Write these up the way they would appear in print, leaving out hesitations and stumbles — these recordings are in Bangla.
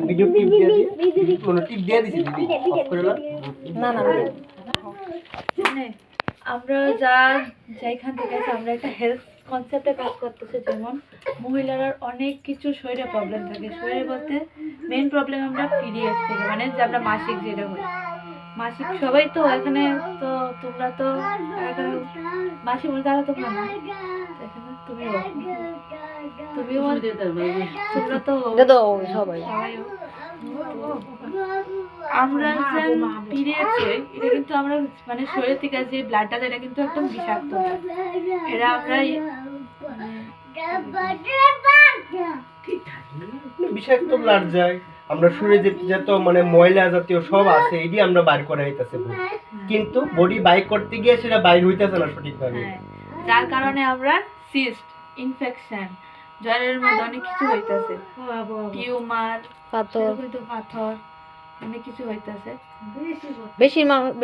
ভিডিও টিপ দিয়ে দিই কোনো টিপ দিয়ে দিছি দিদি অফ করে না না মানে আমরা যেখান থেকে আমরা একটা হেলথ কনসেপ্টে কাজ করতেছে, যেমন মহিলারা অনেক কিছু শরীরে প্রবলেম থাকে। শরীরে বলতে মেইন প্রবলেম আমরা পিরিয়ডস থেকে, মানে যে আমরা মাসিক যেটা হয়, মাসিক সবাই তো এখানে, তো তোমরা তো মাসিক বলতে আরো তোমরা না এখানে তুমিও তোমরা তো সবাই আমরা যে পিরিয়ডস হয় এটা কিন্তু আমরা মানে শরীর থেকে যে ব্লাডটা যায় এটা কিন্তু একদম বিষাক্ত। এটা আমরা বিষাক্ত ব্লাড যায়, আমরা শরীরে যত মানে ময়লা জাতীয় সব আছে এটি আমরা বাইর করা হইতাছে, কিন্তু বডি বাইর করতে গিয়ে সেটা বাইর হইতাছে না সঠিকভাবে। যার কারণে আমরা সিস্ট ইনফেকশন, জ্বরের মধ্যে অনেক কিছু হইতাছে, টিউমার, পাথর অনেক কিছু হইতাছে।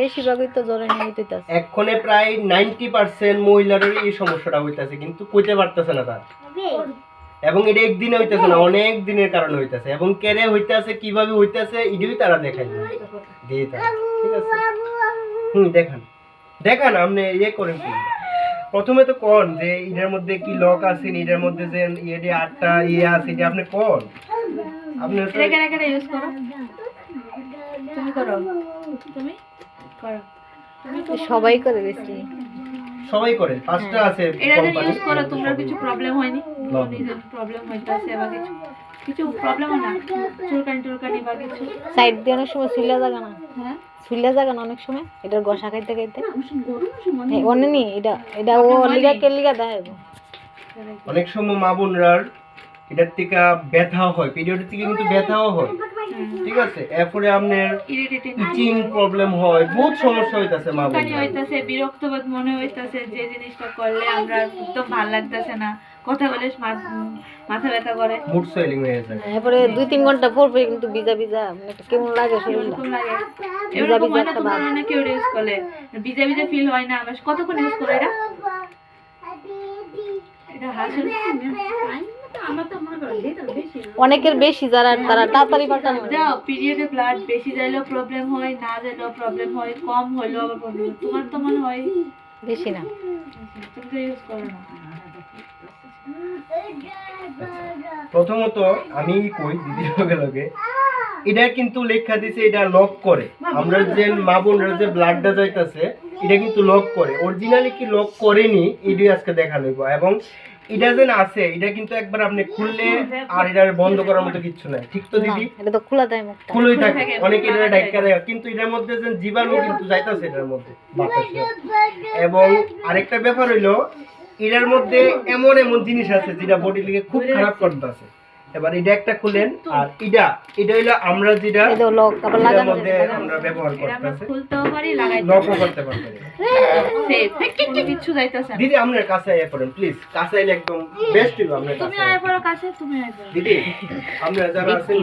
বেশিরভাগই তো জ্বরে নিয়ে হইতাছে। এখনে প্রায় 90% মহিলাদের এই সমস্যাটা হইতাছে, কিন্তু কইতে পারতেছে না তার। এবং এটা একদিনে হইতাছে না, অনেক দিনের কারণে হইতাছে, এবং কেরে হইতাছে কিভাবে হইতাছে এটাই তারা দেখাই দিয়ে তারা, ঠিক আছে? দেখান আপনি ইয়ে করেন কি প্রথমে তো কোন যে এটার মধ্যে কি লক আছে, এটার মধ্যে যে ইয়ে 8টা ইয়ে আছে, এটা আপনি কোন আপনি এটা ইউজ করো, তুমি করো, তুমি করো, সবাই করে বেশি সবাই করে 5টা আছে এটা ইউজ করো। তোমরা কিছু প্রবলেম হয়নি? নিজের প্রবলেম হইতাছে বা কিছু প্রবলেম হয় না? চুলকানি বা কিছু সাইড দিয়ে অনেক সময় সুইলা জায়গা না, হ্যাঁ সুইলা জায়গা না অনেক সময় এটার গোসা খাইতে অনেক এটা ও লিগা কে লিগা দেখাইবো। অনেক সময় মা বোনরার এটার থেকে ব্যথাও হয়, পিরিয়ডের থেকে কিন্তু ব্যথাও হয়, ঠিক আছে? এরপরে আপনার ইচিং প্রবলেম হয়, বহুত সমস্যা হইতাছে, মা বোন হইতাছে, বিরক্তবোধ মনে হইতাছে, যে জিনিসটা করলে আমরা একদম ভালো লাগতেছে না, কথা বলে মাথা ব্যথা করে, মুড সুইলিং হয়ে যায়। এরপরে 2-3 ঘন্টা পর পর কিন্তু ভিজা কেমন লাগে শরীরটা, এরকম হয় না? তোমরা অনেকে ইউজ করে ভিজা ফিল হয় না? আমরা কতক্ষণ ইউজ করে এটা হাসিল অনেকের বেশি, যারা তারা তাড়াতাড়ি পাল্টানো যাও পিরিয়ডে ব্লাড বেশি যাইলেও প্রবলেম হয়, না যাইলেও প্রবলেম হয়, কম হইলেও আবার প্রবলেম। তোমার তো মনে হয় বেশি না, তুমি তো ইউজ করো না। প্রথমত আমি কই দিদির লগে এটা কিন্তু লেখা দিছে এটা লক করে, আমরা যে মা বোনরা যে ব্লাডটা যাইতাছে এটা কিন্তু লক করে। অরিজিনালি কি লক করেনি এটাই আজকে দেখানো হইব। এবং এটা যেন আছে এটা কিন্তু একবার আপনি খুললে আর এটা বন্ধ করার মতো কিছু নাই, ঠিক তো দিদি? এটা তো খোলা দেয় মুখটা, খুলই থাকে, অনেকে এটা ঢাকা দেয়, কিন্তু এটার মধ্যে যে জীবাণু কিন্তু যাইতাছে এটার মধ্যে বাতাসে। এবং আরেকটা ব্যাপার হইলো এটার মধ্যে এমন জিনিস আছে যেটা বডি লিগে খুব খারাপ করতেছে। এবার এটা একটা খুলেন, আর এটা হইলো আমরা যেটা লক আবার লাগানো মধ্যে আমরা ব্যবহার করতেছি, খুলতেও পারি, লাগাইতে লকও করতে পারবেন। কিছু যাইতাছে না। দিদি আপনার কাছে আইয়া পড়েন প্লিজ, কাছে আইলে একদম বেস্ট হইলো। আপনার তুমি আইয়া পড়ো কাছে, তুমি আইয়া পড়ো দিদি, আমরা যারা আছেন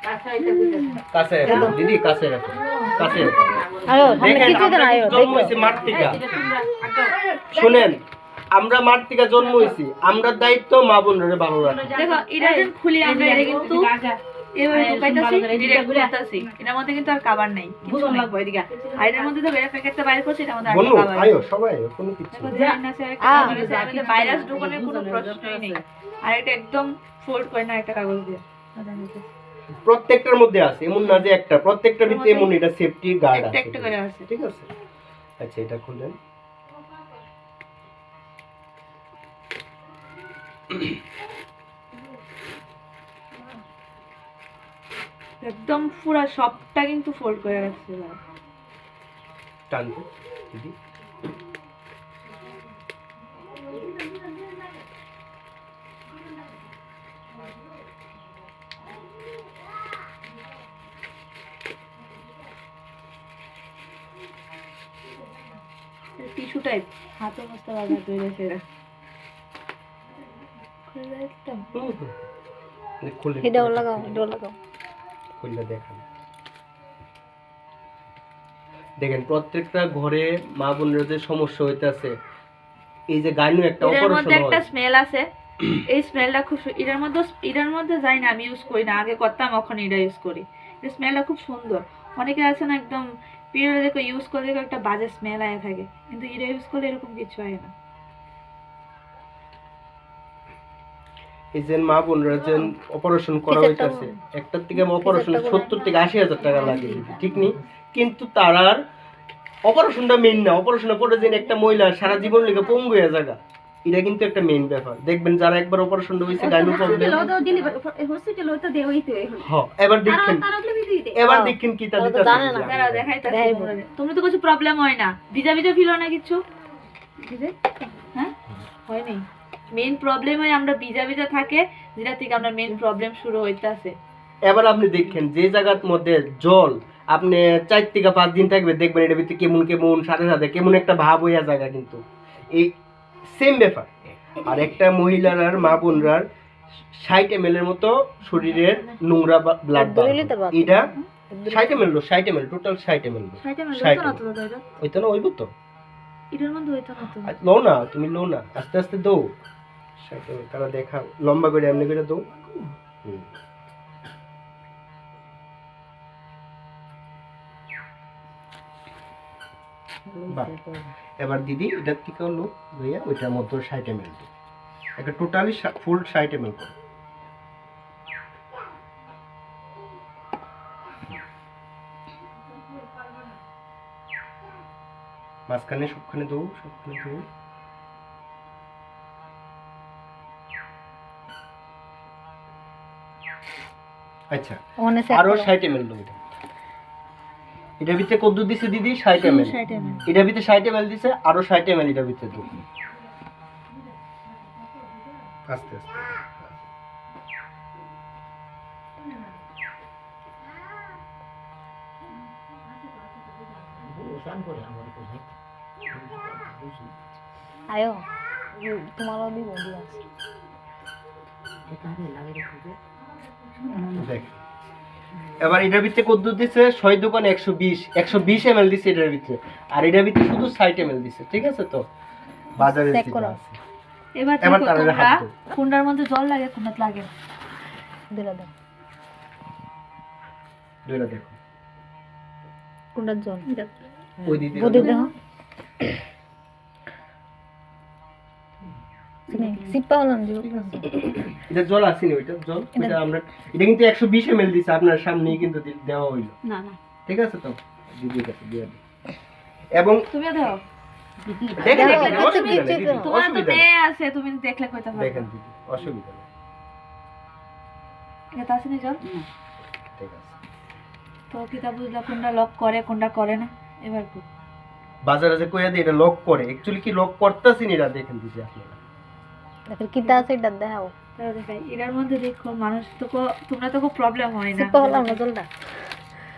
কাছে কাছে দিদি কাছে রাখো, কাছে শুনেন, আমরা মাঠ থেকে জন্ম হয়েছি, আমরা দায়িত্ব মা বোনরে ভালো রাখা। দেখো এটা যখন খুলি আমরা, এটা কিন্তু এভাবে ঢুকাইতাছি, ডিরেক্ট ঘুরাতাছি, এটার মধ্যে কিন্তু আর কভার নাই, কিছু লাগবে এদিকে। আর এটার মধ্যে তো প্যাকেটটা বাইরে করছি, এটার মধ্যে আর কভার আইও সবাই কোনো কিছু না, ভাইরাস ঢোকানোর কোনো প্রশ্নই নেই। আর এটা একদম ফোল্ড করে না, একটা কাগজ দিয়ে প্রত্যেকটার মধ্যে আছে, এমন না যে একটা, প্রত্যেকটার ভিতরে এমন এটা সেফটি গার্ড আছে, একটা করে আছে, ঠিক আছে? আচ্ছা এটা খুলেন। একদম পুরো সবটা কিন্তু ফোল্ড করে রাখছে। টান দিদি, টিস্যু টাইপ হাত অবস্থা বাজা তৈরি হয়েছে এরা। এটাও লাগাও, খুলে দেখেন প্রত্যেকটা ঘরে মা বোনের যে সমস্যা হইতেছে এই যে গাইনু একটা এটার অপারেশন মধ্যে একটা হয় স্মেল আছে, এই স্মেলটা খুব এটার মধ্যে যাই না, আমি ইউজ করি না, আগে করতাম এখন এটা ইউজ করি। এই স্মেলটা খুব সুন্দর। অনেকে আছে না একদম পিরিয়ডে দেখো ইউজ করলে দেখো একটা বাজে স্মেল আয়া থাকে, কিন্তু এটা ইউজ করলে এরকম কিছু হয় না। এই যে মা বোনরা যে অপারেশন করা হইতাছে, একটার থেকে অপারেশন 70 থেকে 80,000 টাকা লাগে, ঠিক নি? কিন্তু তারার অপারেশনটা মেইন না, অপারেশনের পরে যে একটা মহিলা সারা জীবন লেগে পঙ্গু হয়ে যাগা, এটা কিন্তু একটা মেইন ব্যাপার। দেখবেন যারা একবার অপারেশনটা হইছে গাইনো প্রবলেম, হ্যাঁ এবার দেখেন, এবার দেখেন কি তা দিতাছে। তারা দেখাইতাছে তুমি তো কিছু প্রবলেম হয় না, ভিজা ভিজা ফিল হয় না কিছু? হ্যাঁ হয় নাই। মেইন প্রবলেম হয় আমরা ভিজা ভিজা থাকে, যেটা থেকে আমরা মেইন প্রবলেম শুরু হইতাছে। এবার আপনি দেখেন যে জায়গার মধ্যে জল আপনি 4 থেকে 5 দিন থাকবে, দেখবেন এটার ভিতরে কেমন কেমন সাথে সাথে কেমন একটা ভাব হইয়া জায়গা, কিন্তু এই সেম ব্যাপার। আর একটা মহিলার আর মা বোনরার 60 ml এর মতো শরীরের নোংরা ব্লাড, এটা 60 ml, 60 ml total 60 ml, 60 ml ওইতো না, ওইব তো এটার মধ্যে হইতো না তো। লো না, তুমি লো না, আস্তে আস্তে দৌ 60 ml, তারা দেখা লম্বা করে এমনি করে দৌ। এবার দিদি এটার থেকে হলো ভাইয়া ওইটার মধ্যে 60 ml, একটা টোটালি ফুল 60 ml করে। মাঝখানে সবখানে দৌ, সবখানে দৌ। আচ্ছা আরো 60 ml দৌ। এটার ভিতরে কত দিছে দিদি? 60 ml। এটার ভিতরে 60 ml দিছে, আরো 60 ml এটার ভিতরে দৌ। আস্তে আস্তে আয়ো তোমারও দিব দিয়া দেখ। এবার এটার ভিতরে কত দিছে? 6 দোকান 120 ml দিছে এটার ভিতরে, আর এটার ভিতরে শুধু 60 ml দিছে, ঠিক আছে তো? বাজারে চেক করো। এবার এবার দেখো তাহলে তোমরা হাত দাও। কুন্ডার মধ্যে জল লাগে, কুন্ডাত লাগে না। দিলা দাও দুইটা দেখো, কোনটা জল ওই দিদি বদি দেখো সিপা হলাম দিব এটা জল আসেনি, ওইটা জল, ওইটা আমরা এটা কিন্তু 120 ml দিছে আপনার সামনেই কিন্তু দেওয়া হইলো, না না ঠিক আছে তো? দিদির কাছে দিয়ে দিই। এবং তুমি দাও, দেখেন দেখো, দেখেন, অসুবিধা নেই দিদি, তোমার তো অসুবিধা নেই। মেয়ে আছে, তুমি দেখলে কইতে পারবে। দেখেন দিদি, অসুবিধা নেই, এটা আছে না জল? ঠিক আছে। তো কিতা বুঝলা কোনটা লক করে কোনটা করে না? এবার কো বাজারে যে কইয়া দেয় এটা লক করে, অ্যাকচুয়ালি কি লক করতেছেন এটা দেখেন দিদি আপনারা। দেখো কিতা আছে এটা দেখাও তারা দেখাই এটার মধ্যে দেখো মানুষ তো তোমরা তো খুব প্রবলেম হয় না, সিপা হলাম না জলটা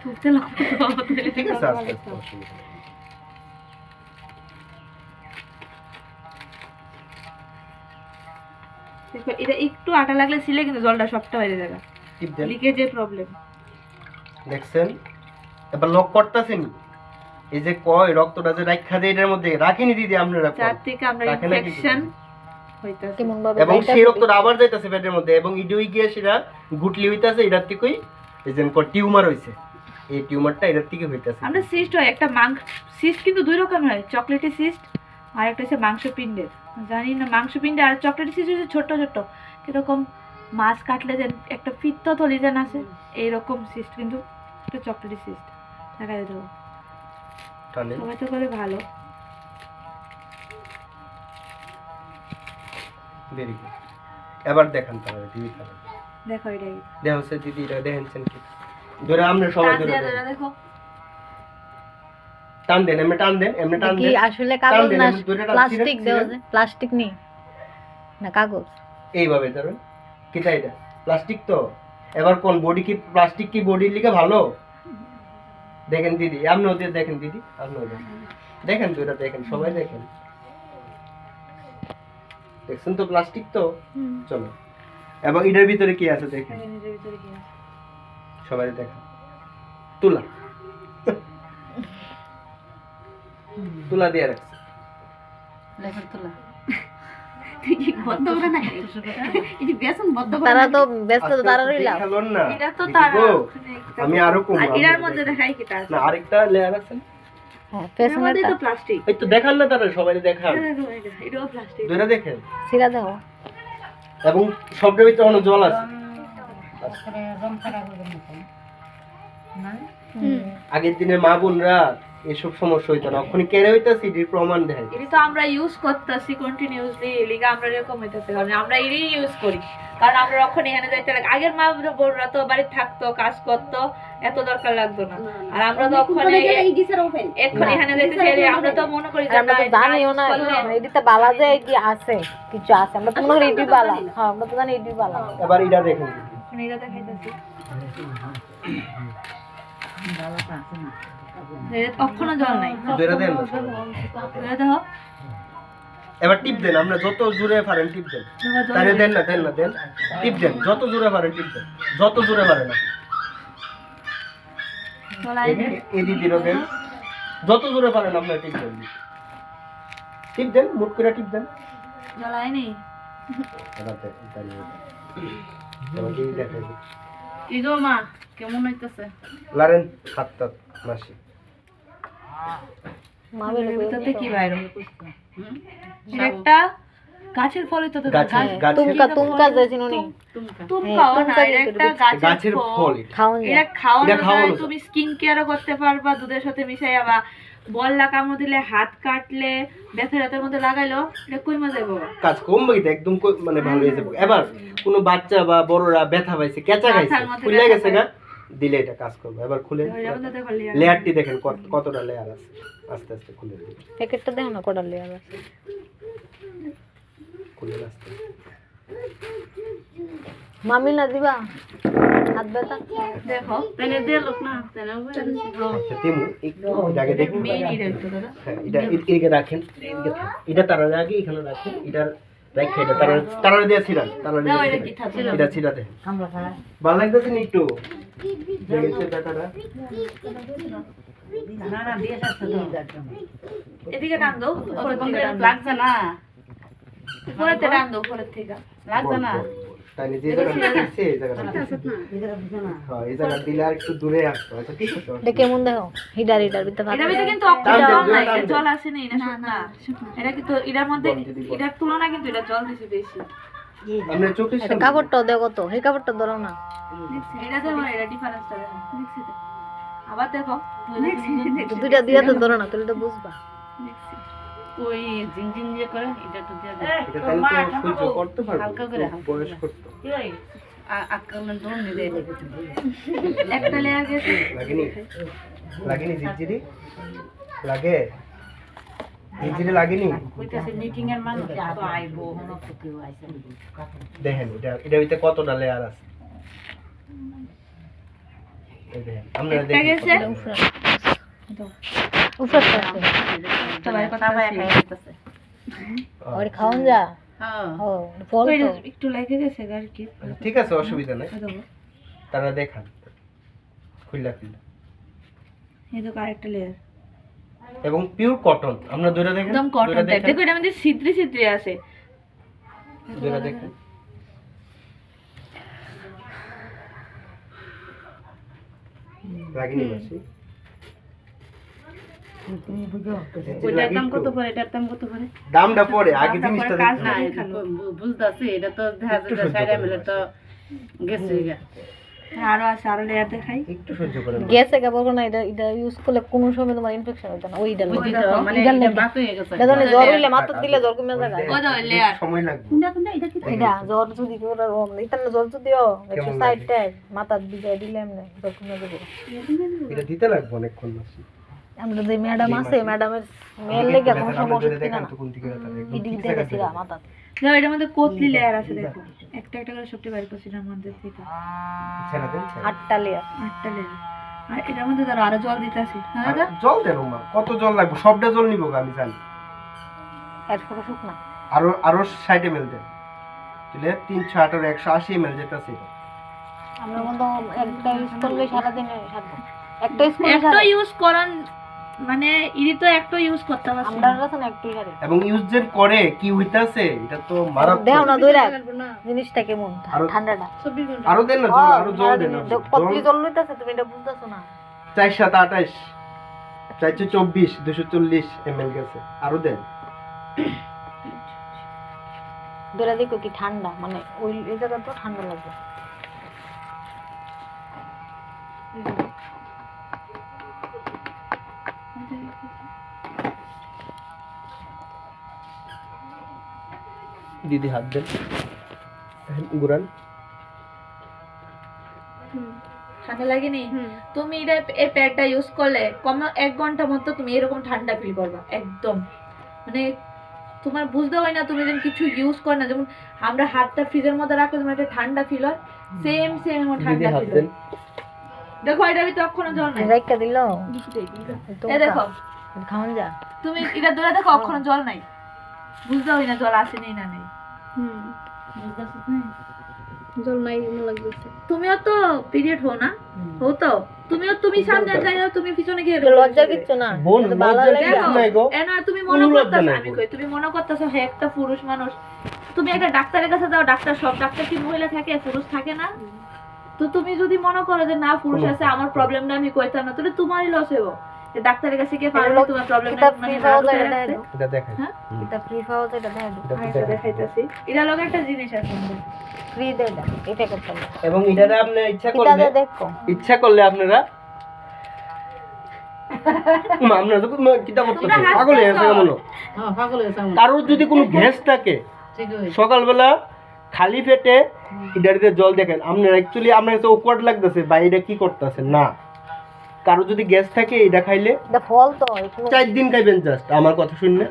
ঢুকতে লাগবে ঠিক আছে, আস্তে আস্তে, অসুবিধা নেই। দেখো এটা একটু আটা লাগলে ছিলে কিন্তু জলটা সবটা হয়ে যাবে, টিপ দেন, লিকেজের প্রবলেম। দেখছেন? এবার লক করতেছেন, এই যে কয় রক্তটা যে রাখা দেয় এটার মধ্যে রাখিনি দিদি আপনারা কয়। যার থেকে আমরা রাখে না কি ইনফেকশন দিদি? হইতাছে। কেমন ভাবে এবং সেই রক্তটা আবার যাইতাছে পেটের মধ্যে, এবং ইডুই গিয়ে সেটা গুটলি হইতাছে, এটার থেকেই এই যে টিউমার হইছে, এই টিউমারটা এটার থেকে হইতাছে। আমরা সিস্ট হয় একটা সিস্ট কিন্তু দুই রকম হয়, চকলেটি সিস্ট আর একটা হচ্ছে মাংসপিণ্ডের। জানি না মাংসপিণ্ডে আর চকলেটি সিস্ট হচ্ছে ছোট ছোট, কিরকম মাছ কাটলে যে একটা ফিত্ত থলি যেন আছে এইরকম সিস্ট, কিন্তু একটা চকলেটি সিস্ট দেখা যেত। টানে। সবাই তো করে ভালো। Very good. এবার দেখেন তাহলে দিদি, তাহলে দেখো এটাই দেখো সে দিদি এটা দেখেনছেন কি ধরে আমরা সবাই ধরে দেন। দেখো টান দেন, এমনি টান দেন, এমনি টান কি দেন। আসলে কাগজ দেন, না এমনি দুইটা টান, প্লাস্টিক ছিঁড়ে, দেওয়া ছিঁড়ে। যায় প্লাস্টিক নেই না কাগজ এইভাবে ধরুন, কিটা এটা প্লাস্টিক তো। এবার কোন বডি কি প্লাস্টিক কি বডির লিগে ভালো? দেখেন দিদি, আপনি ওদের দেখেন দিদি, আপনি ওদের দেখেন, দুইটা দেখেন, সবাই দেখেন, দেখছেন তো প্লাস্টিক তো। চলো এবং এটার ভিতরে কি আছে দেখেন, নিজের ভিতরে কি আছে সবাই দেখেন। তুলা তুলা দিয়ে রাখছে, লেখার তোলা তারা তো ব্যস্ত, তো তারা রইলাম। দেখালোন না এটা তো তারা দিদিগো, আমি আরো কম আর এটার মধ্যে দেখাই কি তার না আরেকটা লেয়ার আছে না? হ্যাঁ, এটার মধ্যে পেছনেরটা তো প্লাস্টিক এই তো দেখান না তারা সবাই দেখান এটাও প্লাস্টিক দুইটা দেখেন সিরা দেখো। এবং সবটার ভিতরে অনেক জল আছে আগের দিনের মা বোনরা এসব সমস্যা হইতো না ওখানে কেড়ে হইতাছে এটির প্রমাণ দেয় এটা তো আমরা ইউজ করতেছি কন্টিনিউয়াসলি এলিগা আমরা এরকম হইতেছে কারণ আমরা এটাই ইউজ করি কারণ আমরা ওখানে এখানে যাইতে লাগে আগের মা বোনরা তো বাড়ি থাকতো কাজ করতো এত দরকার লাগতো না আর আমরা তো ওখানে এখন এখানে যাইতেছি আমরা তো মনে করি আর আমরা তো জানিও না এদিকে বালা যে কি আছে, কিছু আছে, আমরা তো মনে করি এটি বালা। হ্যাঁ, আমরা তো জানি এটি বালা। এবার এটা দেখুন ওখানে এটা দেখাইতেছি কখনো জল নাই দুইটা দেন এটা দেখো এবার টিপ দেন আমরা যত জোরে পারেন টিপ দেন তাহলে দেন না দেন টিপ দেন যত জোরে পারেন টিপ দেন যত জোরে পারেন না জল আইনে এদি দিল দেন যত জোরে পারেন আপনারা টিপ দেন মুট করে টিপ দেন জল আইনি এবার দেন তাহলে এবার এই দেখেন ইগো মা কেমন হইতাছে লারেন হাতটা মাসি মা বের ভিতরতে কি বাইরে একটা গাছের ফলই তো গাছের তুমকা যাইছিল নি, তুমকাও না এটা একটা গাছের ফল এটা। খাওন যায়। এটা খাওয়ানো এটা খাওয়ানো যায় যায়। তুমি স্কিন কেয়ারও করতে পারবা দুধের সাথে মিশাইয়া বা বল্লা কামড় দিলে হাত কাটলে ব্যথা রাতের মধ্যে লাগাইলো এটা কই মজা যাবো কাজ কম বাকিতে একদম মানে ভালো হয়ে যাবে এবার কোনো বাচ্চা বা বড়রা ব্যথা পাইছে কেঁচা খাইছে মাথার মধ্যে খুলে ব্যথা গেছে না দিলে এটা কাজ করবে এবার খুলে লেয়ারটি দেখেন কতটা লেয়ার আছে আস্তে আস্তে খুলে দিন প্যাকেটটা দেখো না কটা লেয়ার আছে। খুলে আস্তে মামি না দিবা হাত ব্যথা দেখো তাহলে দে লোক না তাহলে আচ্ছা তেমু একটু জায়গা দেখুন মেইন এটা তো দাদা হ্যাঁ এটা এদিকে রাখেন এদিকে থাক। এটা তারা আগে এখানে রাখেন এটার রাখা এটা তারা দিয়ে ছিলাম তারা দাও এটা কি থাকছে এটা ছিলাতে ভালো লাগতেছে না একটু দেখেছে ব্যাটারা এদিকে টান দাও লাগছে না উপরেতে টান দাও উপরের থেকে লাগছে না তাহলে যে জায়গাটা দিচ্ছে এই জায়গাটা হ্যাঁ এই জায়গা দিলে আর একটু দূরে আসতো আচ্ছা ঠিক আছে এটা কেমন দেখো হিডার ভিতরে এটার ভিতরে কিন্তু জল নাই এটা জল আসে না এটা শুকনা এটা কিন্তু এটার মধ্যে এটার তুলনায় কিন্তু এটা জল দিছে বেশি আমরা চোখের এটা সামনে কাপড়টাও দেখো তো, এই কাপড়টা ধরো না। এটা দেখো এটা ডিফারেন্সটা দেখো আবার দেখো দুইটা দিয়া তো ধরো না, তাহলে তো বুঝবা। ওই জিং জিং যে করে এটা তো দিয়া দে এটা তাহলে তো সহ্য করতে পারবো হালকা করে বয়স করতে কি হয় আকালেন দোন নি দে একটা লেয়ার গেছে লাগেনি জিজিরি লাগে জিজিরি লাগেনি কইতাছে মিটিং এর মানুষ তো আইবো হনো তো কেউ আইছে দেখেন এটা ভিতরে কতটা লেয়ার আছে এই দেখেন আমরা একটা গেছে উপরটা আছে সবাই কথা ভাই খাইতেছে আর খাওন যা। হ্যাঁ ও ফল তো একটু লাগে গেছে আর কি ঠিক আছে অসুবিধা নাই তারা দেখান খুললা এই তো আরেকটা লেয়ার এবং পিওর কটন আমরা দুইটা দেখেন একদম কটন টাইপ দেখো এটা মধ্যে ছিদ্রি ছিদ্রি আছে দুইটা দেখেন লাগেনি বসি ওইটার দাম কত পড়ে এটার দাম কত পড়ে দামটা পরে আগে জিনিসটা কাজ না বুঝতেছি এটা তো দেখা যায় সাইডে মিলে তো গেছে আরো আছে আরো লেয়ার দেখাই একটু সহ্য করেন গ্যাসে কাপড় না, এটা ইউজ করলে কোনো সময় তোমার ইনফেকশন হতো না। ওইটা মানে বাত হয়ে গেছে এটা ধরো জ্বর হইলে মাথা দিলে জ্বর কমে যায়। ওই দাও লেয়ার সময় লাগবে এটা জ্বর যদি ওরা এটা জ্বর যদিও একটু সাইডটা মাথা দিকে দিলে এমনি জ্বর কমে যাবে। এটা দিতে লাগবে অনেকক্ষণ মাসি আমরা যে ম্যাডাম আছে ম্যাডামের মেল লেগে কোনো সমস্যা হচ্ছে না, তো কোন দিকে ব্যথা একদম এদিক ঠিক দিয়ে জায়গা গেছিলা মাথা। দাও এটার মধ্যে কোতলি লেয়ার আছে দেখো একটা একটা করে সবটি বাইর করছি এটার মধ্যে থেকে ছেড়ে দেন 8টা লেয়ার। 8টা লেয়ার আর এটার মধ্যে ধরো আরো জল দিতে আছে না দাদা জল দেন মা কত জল লাগবে সবটা জল নিব আমি জানি এরপরে শুকনা আরো 60 ml দেন তাহলে 360 আর 180 ml যেটা ছিল আমরা মতো একটা ইউজ করলে সারা দিনে সারবো। একটা ইউজ করলে একটা ইউজ করার মানে ইডি তো একটা ইউজ করতে পারছি আমরা কাছে না একটু হারে এবং ইউজ যে করে কি হইতাছে এটা তো মারাত্মক। দেও না দইরা জিনিসটা কেমন আরো- ঠান্ডাটা 24 ঘন্টা আরো দেন না জল, আরো জল দেন না। কতলি জল লইতাছে তুমি এটা বুঝতাছো না 4 7 28 424 240 ml গেছে, আরো দেন। দইরা দেখো কি ঠান্ডা, মানে ওই এই জায়গা তো ঠান্ডা লাগবে। দিদি হাত দেন, গুরান। ঠান্ডা লাগেনি? তুমি এটা এই প্যাডটা ইউজ করলে কম 1 ঘন্টা মতো তুমি এরকম ঠান্ডা ফিল করবা একদম, মানে তোমার বুঝতে হয় না তুমি যেন কিছু ইউজ কর না, যেমন আমরা হাতটা ফ্রিজের মধ্যে রাখলে তোমার একটা ঠান্ডা ফিল হয়, সেম সেম এমন দিদি ঠান্ডা হাত ফিল দেন। হয়। দেখো এটা আমি তখনও জল নাই, রাইকা দিলো এই দেখো খাওন যা তুমি এটা ধরে দেখো কখনো জল নাই, বুঝতে হয় না জল আসেনি না নেই। জল নাই মনে লাগতেছে। তুমিও তো পিরিয়ড হও না, হও তো তুমি সামনে যাইও, তুমি পিছনে গিয়ে লজ্জা কিচ্ছু না বোন, এটা ভালো লজ্জা লাগে। কিচ্ছু নাই গো। এনা তুমি মনে কোনো লজ্জা করতেছো, নাই আমি বোন। কই তুমি মনে করতেছো হে একটা পুরুষ মানুষ, তুমি একটা ডাক্তারের কাছে যাও, ডাক্তার সব ডাক্তার কি মহিলা থাকে পুরুষ থাকে না? তো তুমি যদি মনে করো যে না পুরুষ আছে আমার প্রবলেমটা আমি কইতাম না, তাহলে তোমারই লস হইব। যে ডাক্তারের কাছে গিয়ে পারবে তোমার প্রবলেমটা এটা মানে ফ্রি পাওয়া যায় না এটা রাখতে। দাও। এটা দেখেন, হ্যাঁ? এটা ফ্রি পাওয়া যায় এটা দাও। এটা দেখাইতাছি, এটা লগে একটা জিনিস আছে আমাদের। ফ্রি দে দাও এটা করতে হবে। এবং এটারে আপনি ইচ্ছা এটা করলে, দেখো ইচ্ছা করলে আপনারা আপনারা তো কিতা করতেছেন, তোমরা পাগল হয়ে গেছে মনে। হ্যাঁ পাগল হয়েছে আমার। কারোর যদি কোনো গ্যাস থাকে ঠিক হয়েছে। সকালবেলা খালি পেটে ইডারিতে জল দেখেন, আপনার অ্যাকচুয়ালি আপনার কাছে অকওয়ার্ড লাগতেছে বা এটা কি করতেছেন না। কারো যদি গ্যাস থাকে এটা খাইলে এটা ফল তো এখনো 4 দিন খাইবেন, জাস্ট আমার কথা শুনলে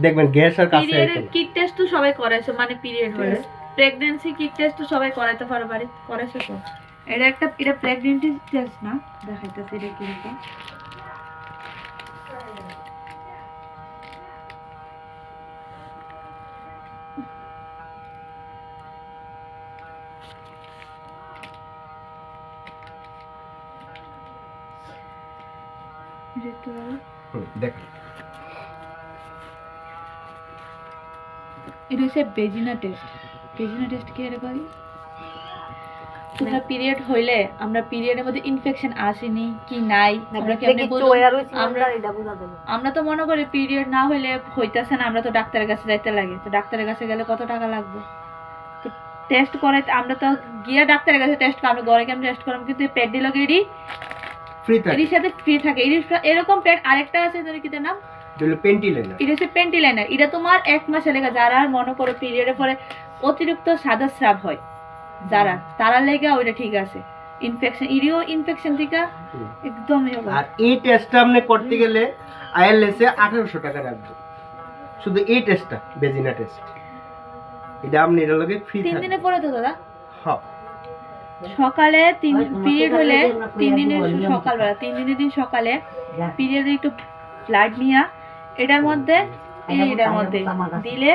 দেখবেন গ্যাস আর কাছে পিরিয়ডের কিট টেস্ট তো সবাই করাইছে, মানে পিরিয়ড হলে প্রেগন্যান্সি কিট টেস্ট তো সবাই করাইতে পারে, বাড়ি করাইছে তো। এটা একটা এটা প্রেগন্যান্সি টেস্ট না, দেখাইতাছি এটা কি রকম। দেখেন। এটা হচ্ছে বেজিনা টেস্ট। বেজিনা টেস্ট কি এর করি? তোমরা পিরিয়ড হইলে আমরা পিরিয়ডের মধ্যে ইনফেকশন আসেনি কি নাই আমরা কেমনে বুঝবো? আমরা তো মনে করি পিরিয়ড না হইলে হইতাছে না, আমরা তো ডাক্তারের কাছে যাইতে লাগে, তো ডাক্তারের কাছে গেলে কত টাকা লাগবে? তো টেস্ট করাইতে আমরা তো গিয়ে ডাক্তারের কাছে টেস্ট করি, আমরা ঘরে কেমন টেস্ট করাম, কিন্তু প্যাড দিল এডি ফ্রি থাকে, এর সাথে ফ্রি থাকে। এরকম প্যাড আরেকটা আছে যেটা কি নাম, এটা হলো পেন্টিলাইনার। এটা হচ্ছে পেন্টি লাইনার। এটা তোমার 1 মাসের লেগে, যারা মনে করো পিরিয়ডের পরে অতিরিক্ত সাদা স্রাব হয় যারা, তারা লেগে ওইটা ঠিক আছে। ইনফেকশন ইরিও ইনফেকশন থেকে একদমই হবে। আর এই টেস্টটা আপনি করতে গেলে আইএলএস এ 1800 টাকা রাখবে, শুধু এই টেস্টটা, বেজিনা টেস্ট। এটা আপনি এটা লগে ফ্রি 3 থাকে। দিনে পরে তো দাদা হ্যাঁ, সকালে 3 পিরিয়ড হলে 3 দিনের সকালবেলা 3 দিনের দিন সকালে পিরিয়ডে একটু ব্লাড নিয়া এটার মধ্যে এটার মধ্যে দিলে,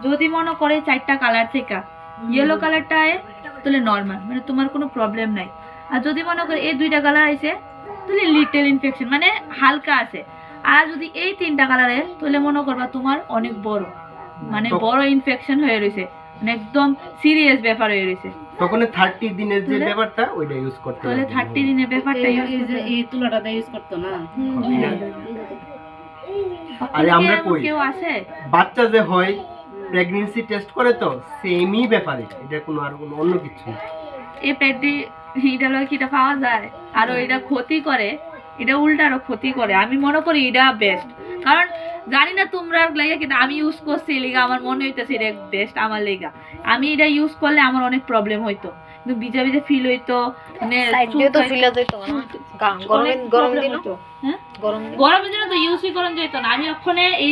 যদি মনে করে 4টা কালার থেকে ইয়েলো কালারটা আয় তাহলে নরমাল, মানে তোমার কোনো প্রবলেম নাই। আর যদি মনে করে এই 2টা কালার আইছে তাহলে লিটল ইনফেকশন, মানে হালকা আছে। আর যদি এই 3টা কালার আয় তাহলে মনে করবা তোমার অনেক বড়, মানে বড় ইনফেকশন হয়ে রয়েছে, মানে একদম সিরিয়াস ব্যাপার হয়ে রয়েছে। তখন 30 দিনের যে ব্যাপারটা ওইটা ইউজ করতে তাহলে হবে। 30 দিনের ব্যাপারটা এই যে এই তুলাটা ইউজ করতো না। আরে আমরা কই কেউ আছে বাচ্চা যে হয় প্রেগন্যান্সি টেস্ট করে তো সেমই ব্যাপারে, এটা কোনো আর কোনো অন্য কিছু না। এই প্যাডটি এটা লয় কিটা পাওয়া যায়, আর এটা ক্ষতি করে, এটা উল্টা আরো ক্ষতি করে। আমি মনে করি এটা বেস্ট, কারণ জানি না তোমরা লাগে, কিন্তু আমি ইউজ করছি লিগা আমার মনে হইতেছে এটা বেস্ট আমার লেগা। আমি এটা ইউজ করলে আমার অনেক প্রবলেম হইতো, কিন্তু ভিজা ভিজা ফিল হইতো, মানে গরমের জন্য তো ইউজই করেন যেত না। আমি ওখানে এই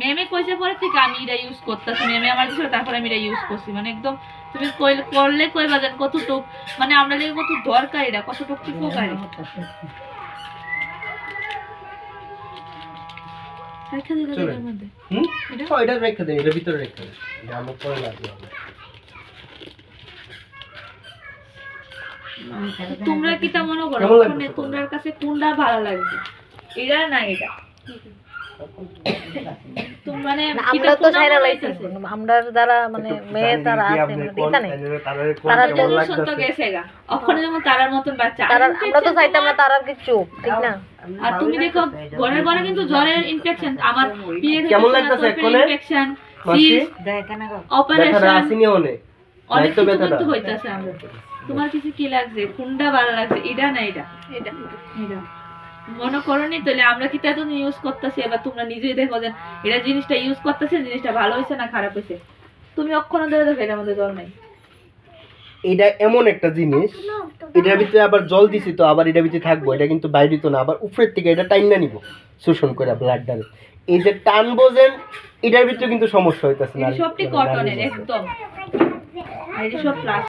মেমে কইছে পরে থেকে আমি এটা ইউজ করতেছি, মেমে আমার দিছিল, তারপরে আমি এটা ইউজ করছি। মানে একদম তুমি করলে কইবা যেন কতটুক, মানে আমরা লেগে কত দরকার, এটা কতটুক কি উপকারী। রেখে দিলে চলে। এর মধ্যে এটা রেখে দেন, এটা ভিতরে রেখে দেন, এটা আমার পরে লাগবে। তোমরা কি তা মনে করো কেমন লাগছে ওখানে তোমার কাছে কোনটা ভালো লাগবে? এটা না এটা তুমি মানে না, আমরা তো ছাইরা লাইছি আমরা যারা মানে মেয়ে তারা আছে এটা নেই তারা তো সত্য গেছে গা ওখানে যেমন তারার মতন বাচ্চা তারা আমরা তো চাইতাম না তারার কিছু ঠিক না আর তুমি দেখো ঘরের ঘরে কিন্তু জ্বরের ইনফেকশন আমার পিরিয়ড কেমন লাগতেছে এক্ষণে? ইনফেকশন মাসি ব্যথাটা অপারেশন আসেনি অনেক অনেক নাই তো কিছু ব্যথাটা কিন্তু হইতাছে আমরা তোমার কিছু কি লাগছে কোনটা ভালো লাগছে এটা না এটা এটা এটা মনে করনি তাহলে আমরা কি তা তো ইউজ করতেছি এবার তোমরা নিজেই দেখো যে এটা জিনিসটা ইউজ করতেছে জিনিসটা ভালো হয়েছে না খারাপ হয়েছে তুমি অক্ষণ ধরে দেখো এটার মধ্যে জল নাই এটা এমন একটা জিনিস এটার ভিতরে আবার জল দিছি তো আবার এটার ভিতরে থাকবো এটা কিন্তু বাইরে তো না আবার উপরের থেকে এটা টাইনা নিব শোষণ করে ব্লাডটারে এই যে টানবো যে এটার ভিতরে কিন্তু সমস্যা হইতাছে না সবটি কটনের একদম আর এটা সব প্লাস্টিক